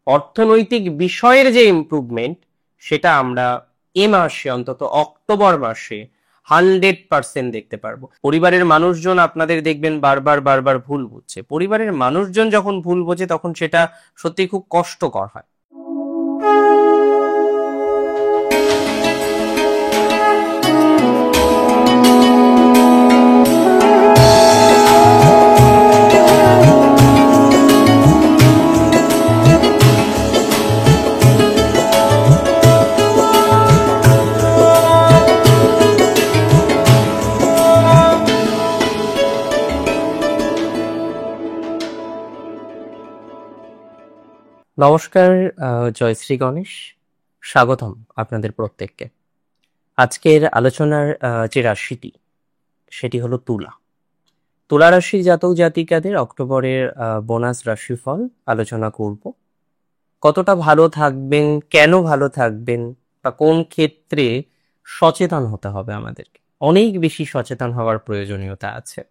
অর্থনৈতিক বিষয়ের যে ইমপ্রুভমেন্ট সেটা আমরা এ মাসে, অন্তত অক্টোবর মাসে 100% দেখতে পারবো। পরিবারের মানুষজন আপনাদের দেখবেন বারবার বারবার ভুল বুঝছে। পরিবারের মানুষজন যখন ভুল বোঝে তখন সেটা সত্যি খুব কষ্টকর হয়। নমস্কার, জয় শ্রী গণেশ। স্বাগতম আপনাদের প্রত্যেককে। আজকের আলোচনার যে রাশিটি সেটি হলো তুলা। তুলা রাশির জাতক জাতিকাদের অক্টোবরের বোনাস রাশিফল আলোচনা করব। কতটা ভালো থাকবেন, কেন ভালো থাকবেন, বা কোন ক্ষেত্রে সচেতন হতে হবে আমাদেরকে, অনেক বেশি সচেতন হওয়ার প্রয়োজনীয়তা আছে,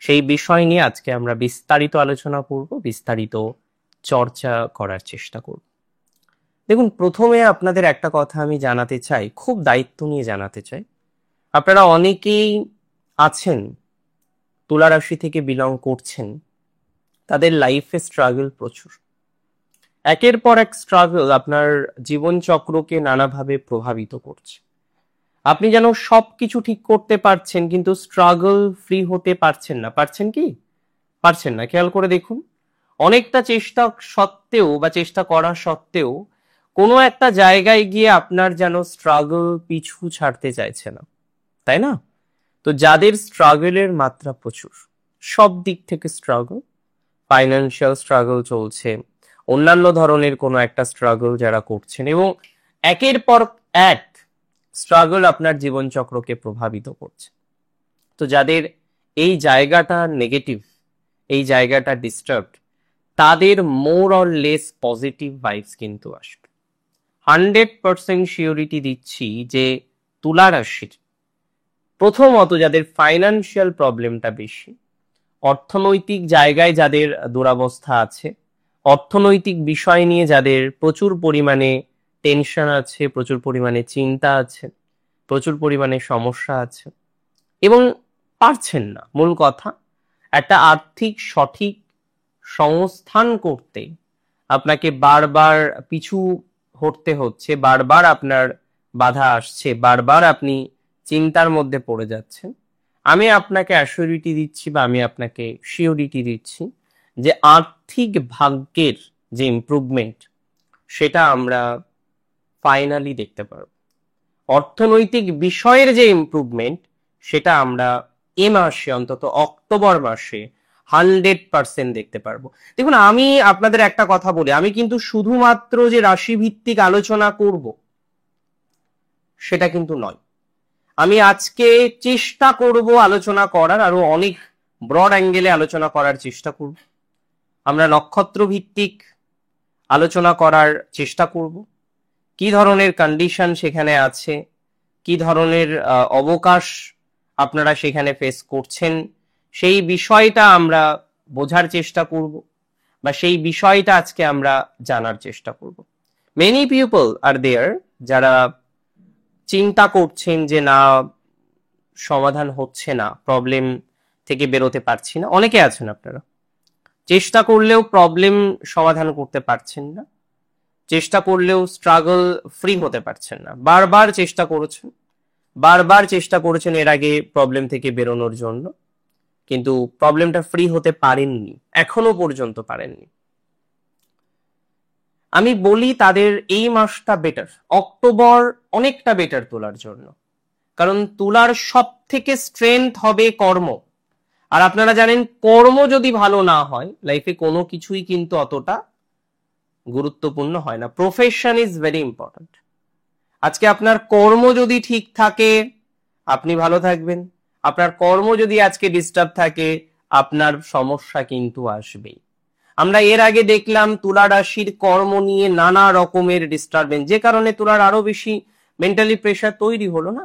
সেই বিষয় নিয়ে আজকে আমরা বিস্তারিত আলোচনা করব, বিস্তারিত চর্চা করার চেষ্টা করব। দেখুন, প্রথমে আপনাদের একটা কথা আমি জানাতে চাই, খুব দায়িত্ব নিয়ে জানাতে চাই। আপনারা অনেকেই আছেন তুলা রাশি থেকে বিলং করছেন, তাদের লাইফে স্ট্রাগল প্রচুর, একের পর এক স্ট্রাগল আপনার জীবন চক্রকে নানাভাবে প্রভাবিত করছে। আপনি যেন সবকিছু ঠিক করতে পারছেন কিন্তু স্ট্রাগল ফ্রি হতে পারছেন না। পারছেন কি? পারছেন না। খেয়াল করে দেখুন, অনেকটা চেষ্টা সত্ত্বেও বা চেষ্টা করা সত্ত্বেও কোনো একটা জায়গায় গিয়ে আপনার যেন স্ট্রাগল পিছু ছাড়তে চাইছে না, তাই না? তো যাদের স্ট্রাগলের মাত্রা প্রচুর, সব দিক থেকে স্ট্রাগল, ফাইন্যান্সিয়াল স্ট্রাগল চলছে, অন্যান্য ধরনের কোনো একটা স্ট্রাগল যারা করছেন, এবং একের পর এক স্ট্রাগল আপনার জীবনচক্রকে প্রভাবিত করছে, তো যাদের এই জায়গাটা নেগেটিভ, এই জায়গাটা ডিস্টার্বড, তাদের more or less positive vibes কিন্তু আসবে। 100% শিওরিটি দিচ্ছি যে তুলা রাশির প্রথমত যাদের ফাইন্যান্সিয়াল প্রবলেমটা বেশি, অর্থনৈতিক জায়গায় যাদের দুরাবস্থা আছে, অর্থনৈতিক বিষয় নিয়ে যাদের প্রচুর পরিমাণে টেনশন আছে, প্রচুর পরিমাণে চিন্তা আছে, প্রচুর পরিমাণে সমস্যা আছে এবং পারছেন না, মূল কথা একটা আর্থিক সঠিক সংস্থান করতে আপনাকে বারবার পিছু হটতে হচ্ছে, বারবার আপনার বাধা আসছে, বারবার আপনি চিন্তার মধ্যে পড়ে যাচ্ছেন, আমি আপনাকে অ্যাসিওরিটি দিচ্ছি বা আমি আপনাকে শিওরিটি দিচ্ছি যে আর্থিক ভাগ্যের যে ইমপ্রুভমেন্ট সেটা আমরা ফাইনালি দেখতে পারব। অর্থনৈতিক বিষয়ের যে ইমপ্রুভমেন্ট সেটা আমরা এ মাসে, অন্তত অক্টোবর মাসে 100% দেখতে পারবো। দেখুন, আমি আপনাদের একটা কথা বলি, আমি কিন্তু শুধুমাত্র যে রাশি ভিত্তিক আলোচনা করব সেটা কিন্তু নয়। আমি আজকে চেষ্টা করব আলোচনা করার, আরো অনেক ব্রড অ্যাঙ্গেলে আলোচনা করার চেষ্টা করব। আমরা নক্ষত্র ভিত্তিক আলোচনা করার চেষ্টা করব, কি ধরনের কন্ডিশন সেখানে আছে, কি ধরনের অবকাশ আপনারা সেখানে ফেস করছেন, সেই বিষয়টা আমরা বোঝার চেষ্টা করব বা সেই বিষয়টা আজকে আমরা জানার চেষ্টা করব। মেনি পিপল আর দেয়ার যারা চিন্তা করছেন যে না, সমাধান হচ্ছে না, প্রবলেম থেকে বেরোতে পারছি না। অনেকে আছেন আপনারা চেষ্টা করলেও প্রবলেম সমাধান করতে পারছেন না, চেষ্টা করলেও স্ট্রাগল ফ্রি হতে পারছেন না। বারবার চেষ্টা করেছেন, বারবার চেষ্টা করেছেন এর আগে প্রবলেম থেকে বেরোনোর জন্য, কিন্তু প্রবলেমটা ফ্রি হতে পারেননি, এখনো পর্যন্ত পারেননি। আমি বলি তাদের এই মাসটা বেটার, অক্টোবর অনেকটা বেটার তুলার জন্য, কারণ তুলার সব থেকে স্ট্রেংথ হবে কর্ম। আর আপনারা জানেন, কর্ম যদি ভালো না হয় লাইফে কোনো কিছুই কিন্তু অতটা গুরুত্বপূর্ণ হয় না। Profession is very important. আজকে আপনার কর্ম যদি ঠিক থাকে আপনি ভালো থাকবেন, আপনার কর্ম যদি আজকে ডিস্টার্ব থাকে আপনার সমস্যা কিন্তু আসবেই। আমরা এর আগে দেখলাম তুলা রাশির কর্ম নিয়ে নানা রকমের ডিস্টারবেন্স, যে কারণে তুলার আরো বেশি মেন্টালি প্রেশার তৈরি হলো না।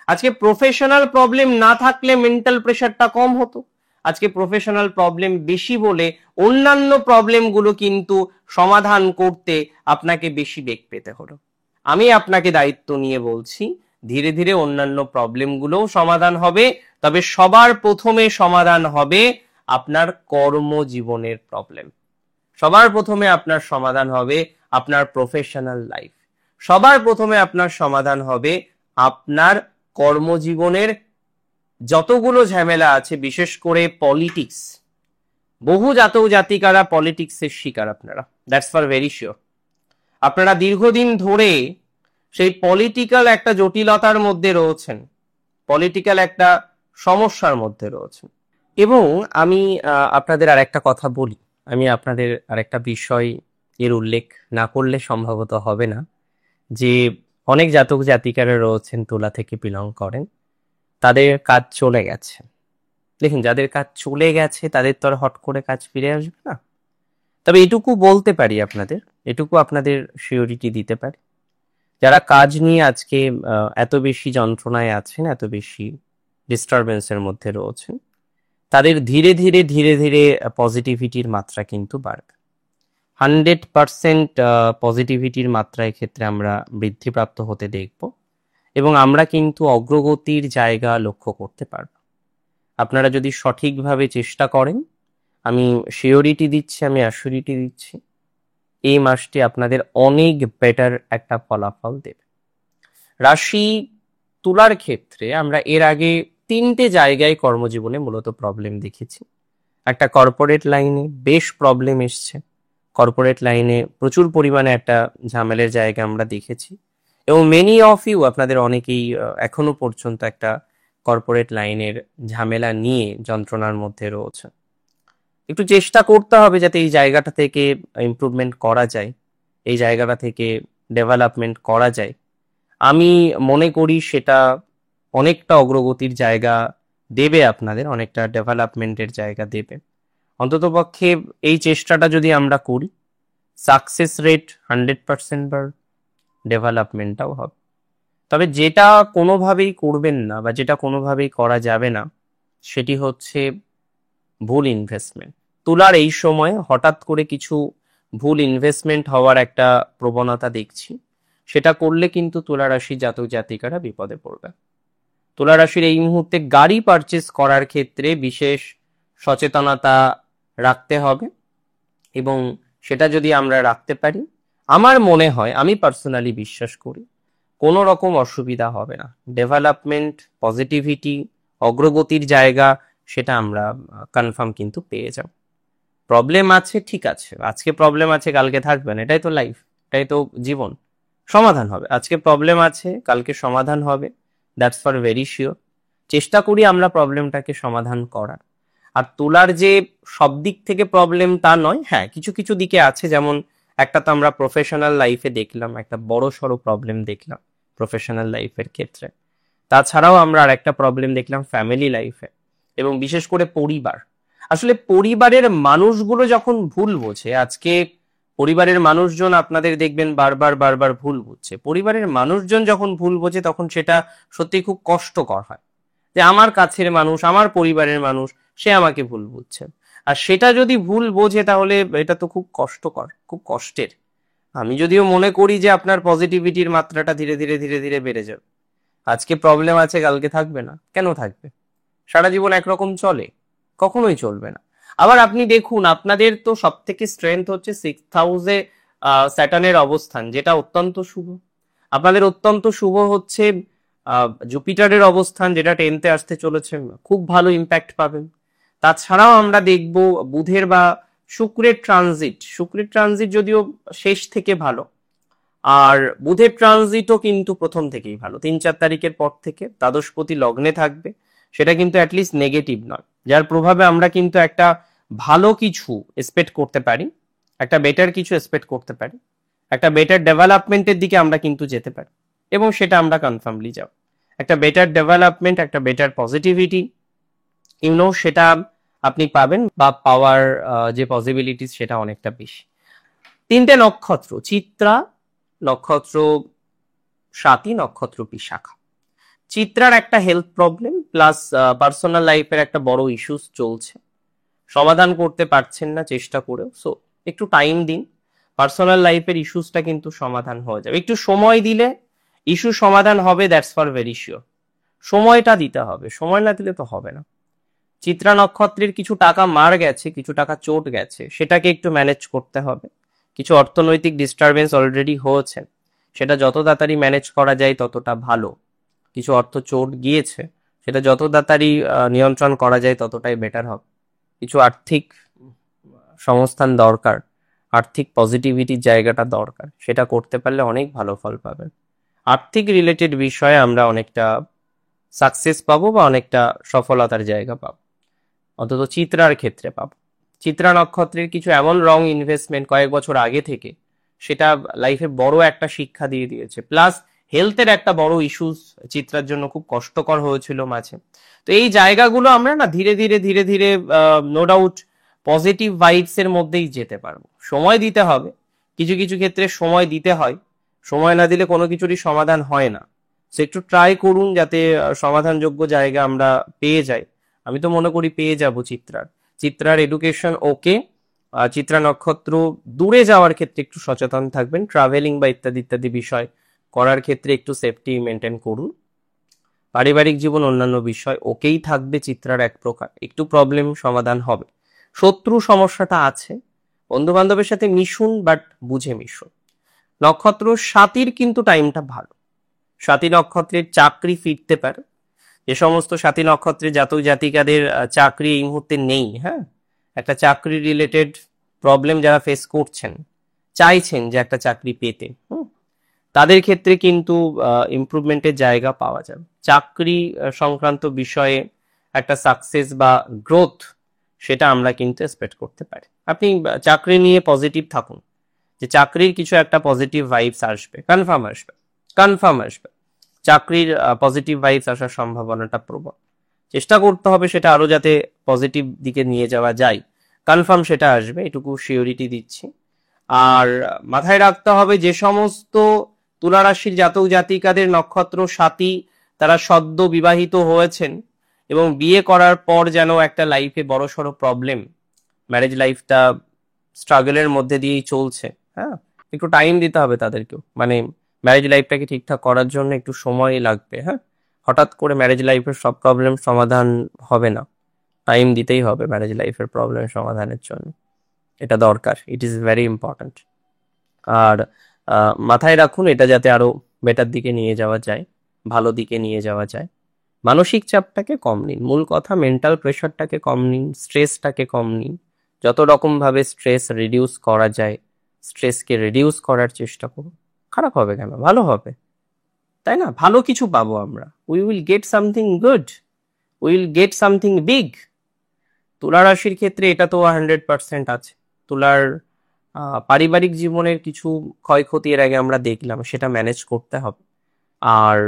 আজকে প্রফেশনাল প্রবলেম না থাকলে মেন্টাল প্রেশারটা কম হতো। আজকে প্রফেশনাল প্রবলেম বেশি বলে অন্যান্য প্রবলেমগুলো কিন্তু সমাধান করতে আপনাকে বেশি বেগ পেতে হলো। আমি আপনাকে দায়িত্ব নিয়ে বলছি, ধীরে ধীরে অন্যান্য প্রবলেমগুলোও সমাধান হবে, তবে সবার প্রথমে সমাধান হবে আপনার কর্মজীবনের প্রবলেম। সবার প্রথমে আপনার সমাধান হবে আপনার প্রফেশনাল লাইফ। সবার প্রথমে আপনার সমাধান হবে আপনার কর্মজীবনের যতগুলো ঝামেলা আছে, বিশেষ করে পলিটিক্স। বহু জাতিকারা পলিটিক্সের শিকার আপনারা, দ্যাটস ফর ভেরি শিওর। আপনারা দীর্ঘদিন ধরে সেই পলিটিক্যাল একটা জটিলতার মধ্যে রয়েছেন, পলিটিক্যাল একটা সমস্যার মধ্যে রয়েছেন। এবং আমি আপনাদের আর একটা কথা বলি, আমি আপনাদের আর একটা বিষয় এর উল্লেখ না করলে সম্ভবত হবে না, যে অনেক জাতিকারা রয়েছেন তুলা থেকে বিলং করেন, তাদের কাজ চলে গেছে। দেখুন, যাদের কাজ চলে গেছে তাদের তো আর হট করে কাজ ফিরে আসবে না। তবে এটুকু বলতে পারি আপনাদের, এটুকু আপনাদের সিওরিটি দিতে পারি, যারা কাজ নিয়ে আজকে এত বেশি যন্ত্রণায় আছেন, এত বেশি ডিস্টারবেন্সের মধ্যে রয়েছেন, তাদের ধীরে ধীরে পজিটিভিটির মাত্রা কিন্তু বাড়বে। 100% পজিটিভিটির মাত্রা এক্ষেত্রে আমরা বৃদ্ধিপ্রাপ্ত হতে দেখব, এবং আমরা কিন্তু অগ্রগতির জায়গা লক্ষ্য করতে পারব। আপনারা যদি সঠিকভাবে চেষ্টা করেন, আমি সিওরিটি দিচ্ছি, আমি অ্যাসিউরিটি দিচ্ছি, এই মাসটি আপনাদের অনেক বেটার একটা ফলাফল দেবে। রাশি তুলার ক্ষেত্রে আমরা এর আগে 3টে জায়গায় কর্মজীবনে মূলত প্রবলেম দেখেছি। একটা কর্পোরেট লাইনে বেশ প্রবলেম এসছে, কর্পোরেট লাইনে প্রচুর পরিমাণে একটা ঝামেলের জায়গা আমরা দেখেছি, এবং মেনি অফ ইউ, আপনাদের অনেকেই এখনো পর্যন্ত একটা কর্পোরেট লাইনের ঝামেলা নিয়ে যন্ত্রণার মধ্যে রয়েছে। একটু চেষ্টা করতে হবে যাতে এই জায়গাটা থেকে ইমপ্রুভমেন্ট করা যায়, এই জায়গাটা থেকে ডেভেলপমেন্ট করা যায়। আমি মনে করি সেটা অনেকটা অগ্রগতির জায়গা দেবে, আপনাদের অনেকটা ডেভেলপমেন্টের জায়গা দেবে। অন্ততপক্ষে এই চেষ্টাটা যদি আমরা করি, সাকসেস রেট 100% বার, ডেভেলপমেন্টটাও হবে। তবে যেটা কোনোভাবেই করবেন না বা যেটা কোনোভাবেই করা যাবে না, সেটি হচ্ছে ভুল ইনভেস্টমেন্ট। তুলার এই সময় হঠাৎ করে কিছু ভুল ইনভেস্টমেন্ট হওয়ার একটা প্রবণতা দেখছি, সেটা করলে কিন্তু তুলা রাশি জাতিকারা বিপদে পড়বে। তুলা রাশির এই মুহূর্তে গাড়ি পারচেস করার ক্ষেত্রে বিশেষ সচেতনতা রাখতে হবে, এবং সেটা যদি আমরা রাখতে পারি, আমার মনে হয়, আমি পার্সোনালি বিশ্বাস করি, কোনো রকম অসুবিধা হবে না। ডেভেলপমেন্ট, পজিটিভিটি, অগ্রগতির জায়গা, সেটা আমরা কনফার্ম কিন্তু পেয়ে যাব। প্রবলেম আছে, ঠিক আছে, আজকে প্রবলেম আছে, কালকে থাকবে না, এটাই তো লাইফ, এটাই তো জীবন। সমাধান হবে, আজকে প্রবলেম আছে, কালকে সমাধান হবে, দ্যাটস ফর ভেরি শিওর। চেষ্টা করি আমরা প্রবলেমটাকে সমাধান করার। আর তুলার যে সব দিক থেকে প্রবলেম তা নয়, হ্যাঁ কিছু কিছু দিকে আছে, যেমন একটা তো আমরা প্রফেশনাল লাইফে দেখলাম, একটা বড় সড়ো প্রবলেম দেখলাম প্রফেশনাল লাইফের ক্ষেত্রে। তাছাড়াও আমরা আর একটা প্রবলেম দেখলাম ফ্যামিলি লাইফে, এবং বিশেষ করে পরিবার। আসলে পরিবারের মানুষগুলো যখন ভুল বোঝে, আজকে পরিবারের মানুষজন আপনাদের দেখবেন বারবার ভুল বুঝছে। পরিবারের মানুষজন যখন ভুল বোঝে, তখন সেটা সত্যি খুব কষ্টকর হয়, যে আমার কাছের মানুষ, আমার পরিবারের মানুষ, সে আমাকে ভুল বুঝছে। আর সেটা যদি ভুল বোঝে, তাহলে এটা তো খুব কষ্টকর, খুব কষ্টের। আমি যদিও মনে করি যে আপনার পজিটিভিটির মাত্রাটা ধীরে ধীরে বেড়ে যাবে। আজকে প্রবলেম আছে, কালকে থাকবে না, কেন থাকবে? সারা জীবন একরকম চলে? কখনোই চলবে না। আবার আপনি দেখুন, আপনাদের তো সব থেকে স্ট্রেংথ হচ্ছে 6th হাউসে স্যাটার্নের অবস্থান, যেটা অত্যন্ত শুভ। আপনাদের অত্যন্ত শুভ হচ্ছে জুপিটারের অবস্থান, যেটা 10th আসতে চলেছে, খুব ভালো ইম্প্যাক্ট পাবেন। তাছাড়াও আমরা দেখব বুধের বা শুক্রের ট্রানজিট যদিও শেষ থেকে ভালো, আর বুধের ট্রানজিটও কিন্তু প্রথম থেকেই ভালো। 3-4 তারিখের পর থেকে দ্বাদশপতি লগ্নে থাকবে, সেটা কিন্তু অ্যাটলিস্ট নেগেটিভ নয়, যার প্রভাবে আমরা কিন্তু একটা ভালো কিছু এক্সপেক্ট করতে পারি, একটা বেটার কিছু এক্সপেক্ট করতে পারি, একটা বেটার ডেভেলপমেন্টের দিকে আমরা কিন্তু যেতে পারি, এবং সেটা আমরা কনফার্মলি যাব। একটা বেটার ডেভেলপমেন্ট, একটা বেটার পজিটিভিটি, সেটা আপনি পাবেন, বা পাওয়ার যে পসিবিলিটিস সেটা অনেকটা বেশি। 3টে নক্ষত্র, চিত্রা নক্ষত্র, স্বাতী নক্ষত্র, বিশাখা। চিত্রার একটা হেলথ প্রবলেম প্লাস পার্সোনাল লাইফের একটা বড় ইস্যুস চলছে, সমাধান করতে পারছেন না চেষ্টা করেও। সো একটু টাইম দিন, পার্সোনাল লাইফের ইস্যুসটা কিন্তু সমাধান হয়ে যাবে। একটু সময় দিলে ইস্যু সমাধান হবে, দ্যাটস ফর ভেরি শিওর। সময়টা দিতে হবে, সময় না দিলে তো হবে না। চিত্রা নক্ষত্রের কিছু টাকা মার গেছে, কিছু টাকা চোট গেছে, সেটাকে একটু ম্যানেজ করতে হবে। কিছু অর্থনৈতিক ডিস্টারবেন্স অলরেডি হয়েছে, সেটা যত তাড়াতাড়ি ম্যানেজ করা যায় ততটা ভালো। কিছু অর্থ চোট গিয়েছে, সেটা যত তাড়াতাড়ি নিয়ন্ত্রণ করা যায় ততটাই বেটার হবে। কিছু আর্থিক সংস্থান দরকার, আর্থিক পজিটিভিটির জায়গাটা দরকার, সেটা করতে পারলে অনেক ভালো ফল পাবেন। আর্থিক রিলেটেড বিষয়ে আমরা অনেকটা সাকসেস পাবো বা অনেকটা সফলতার জায়গা পাবো, অন্তত চিত্রার ক্ষেত্রে পাবো। চিত্রা নক্ষত্রের কিছু এমন রং ইনভেস্টমেন্ট কয়েক বছর আগে থেকে সেটা লাইফে বড় একটা শিক্ষা দিয়ে দিয়েছে, প্লাস হেলথের একটা বড় ইস্যুস চিত্রার জন্য খুব কষ্টকর হয়েছিল মাঝে। তো এই জায়গাগুলো আমরা না ধীরে ধীরে ধীরে ধীরে নো ডাউট পজিটিভ ভাইবস এর মধ্যেই যেতে পারবো। সময় দিতে হবে, কিছু কিছু ক্ষেত্রে সময় দিতে হয়, সময় না দিলে কোনো কিছুরই সমাধান হয় না। সো একটু ট্রাই করুন যাতে সমাধানযোগ্য জায়গা আমরা পেয়ে যাই। আমি তো মনে করি পেয়ে যাব চিত্রার এডুকেশন ওকে। চিত্রা নক্ষত্র দূরে যাওয়ার ক্ষেত্রে একটু সচেতন থাকবেন, ট্রাভেলিং বা ইত্যাদি ইত্যাদি বিষয় করার ক্ষেত্রে একটু সেফটি মেনটেন করুন। পারিবারিক জীবন অন্যান্য বিষয় ওকেই থাকবে চিত্রার এক প্রকার, একটু প্রবলেম সমাধান হবে। শত্রু সমস্যাটা আছে, বন্ধু বান্ধবের সাথে মিশুন বাট বুঝে মিশুন। নক্ষত্র সাতির কিন্তু টাইমটা ভালো, সাতী নক্ষত্রের চাকরি ফিরতে পারে। যে সমস্ত সাতী নক্ষত্রের জাতক জাতিকাদের চাকরি এই মুহূর্তে নেই, হ্যাঁ, একটা চাকরি রিলেটেড প্রবলেম যারা ফেস করছেন, চাইছেন যে একটা চাকরি পেতে, তাদের ক্ষেত্রে কিন্তু ইমপ্রুভমেন্টের জায়গা পাওয়া যাবে। চাকরি সংক্রান্ত বিষয়ে একটা সাকসেস বা গ্রোথ সেটা আমরা কিন্তু এক্সপেক্ট করতে পারি। আপনি চাকরি নিয়ে পজিটিভ থাকুন, যে চাকরির কিছু একটা পজিটিভ ভাইবস আসবে, কনফার্ম আসবে। চাকরির পজিটিভ ভাইবস আসার সম্ভাবনাটা প্রবল। চেষ্টা করতে হবে সেটা আরো যাতে পজিটিভ দিকে নিয়ে যাওয়া যায়, কনফার্ম সেটা আসবে, এটুকু সিওরিটি দিচ্ছি। আর মাথায় রাখতে হবে যে সমস্ত তুলা রাশির জাতক জাতিকাদের নক্ষত্র সাথী, তারা সদ্য বিবাহিত হয়েছেন এবং বিয়ে করার পর যেন একটা লাইফে বড়সড় প্রবলেম, ম্যারেজ লাইফটা স্ট্রাগলের মধ্যে দিয়েই চলছে, হ্যাঁ, একটু টাইম দিতে হবে তাদেরকেও। মানে ম্যারেজ লাইফটাকে ঠিকঠাক করার জন্য একটু সময় লাগবে, হ্যাঁ, হঠাৎ করে ম্যারেজ লাইফের সব প্রবলেম সমাধান হবে না, টাইম দিতেই হবে ম্যারেজ লাইফের প্রবলেম সমাধানের জন্য, এটা দরকার, ইট ইজ ভেরি ইম্পর্ট্যান্ট। আর মাথায় রাখুন এটা যাতে আরো বেটার দিকে নিয়ে যাওয়া যায়, ভালো দিকে নিয়ে যাওয়া যায়। মানসিক চাপটাকে কম নিন, মূল কথা মেন্টাল প্রেশারটাকে কম নিন, স্ট্রেসটাকে কম নিন। যত রকম ভাবে স্ট্রেস রিডিউস করা যায় স্ট্রেসকে রিডিউস করার চেষ্টা করুন। খারাপ হবে কেন, ভালো হবে, তাই না? ভালো কিছু পাবো আমরা, we will get something good, we will get something big. তুলা রাশির ক্ষেত্রে এটা তো 100% আছে। তুলার পারিবারিক জীবনের কিছু ক্ষয়ক্ষতি এর আগে আমরা দেখলাম, সেটা ম্যানেজ করতে হবে। আর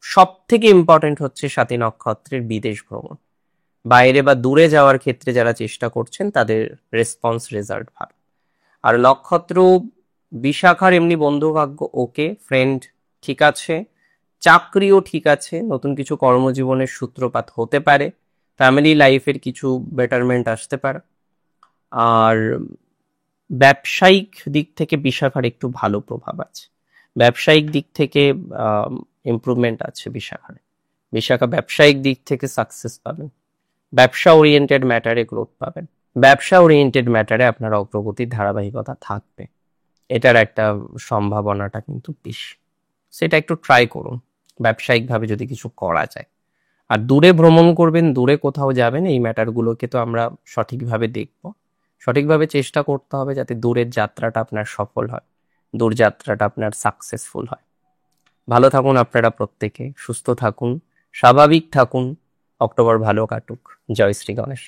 সব থেকে ইম্পর্টেন্ট হচ্ছে সাতী নক্ষত্রের বিদেশ ভ্রমণ, বাইরে বা দূরে যাওয়ার ক্ষেত্রে যারা চেষ্টা করছেন তাদের রেসপন্স রেজাল্ট ভালো। আর নক্ষত্র বিশাখার এমনি বন্ধুভাগ্য ওকে, ফ্রেন্ড ঠিক আছে, চাকরিও ঠিক আছে, নতুন কিছু কর্মজীবনের সূত্রপাত হতে পারে, ফ্যামিলি লাইফের কিছু বেটারমেন্ট আসতে পারে। আর ব্যবসায়িক দিক থেকে বিশাখার একটু ভালো প্রভাব আছে, ব্যবসায়িক দিক থেকে ইমপ্রুভমেন্ট আছে বিশাখা ব্যবসায়িক দিক থেকে সাকসেস পাবেন, ব্যবসা ওরিয়েন্টেড ম্যাটারে গ্রোথ পাবেন, ব্যবসা ওরিয়েন্টেড ম্যাটারে আপনার অগ্রগতির ধারাবাহিকতা থাকবে, এটার একটা সম্ভাবনাটা কিন্তু বেশি। সেটা একটু ট্রাই করুন ব্যবসায়িকভাবে যদি কিছু করা যায়। আর দূরে ভ্রমণ করবেন, দূরে কোথাও যাবেন, এই ম্যাটারগুলোকে তো আমরা সঠিকভাবে দেখব, সঠিকভাবে চেষ্টা করতে হবে যাতে দূরের যাত্রাটা আপনার সফল হয়, দূর যাত্রাটা আপনার সাকসেসফুল হয়। ভালো থাকুন আপনারা প্রত্যেকে, সুস্থ থাকুন, স্বাভাবিক থাকুন, অক্টোবর ভালো কাটুক। জয় শ্রী গণেশ।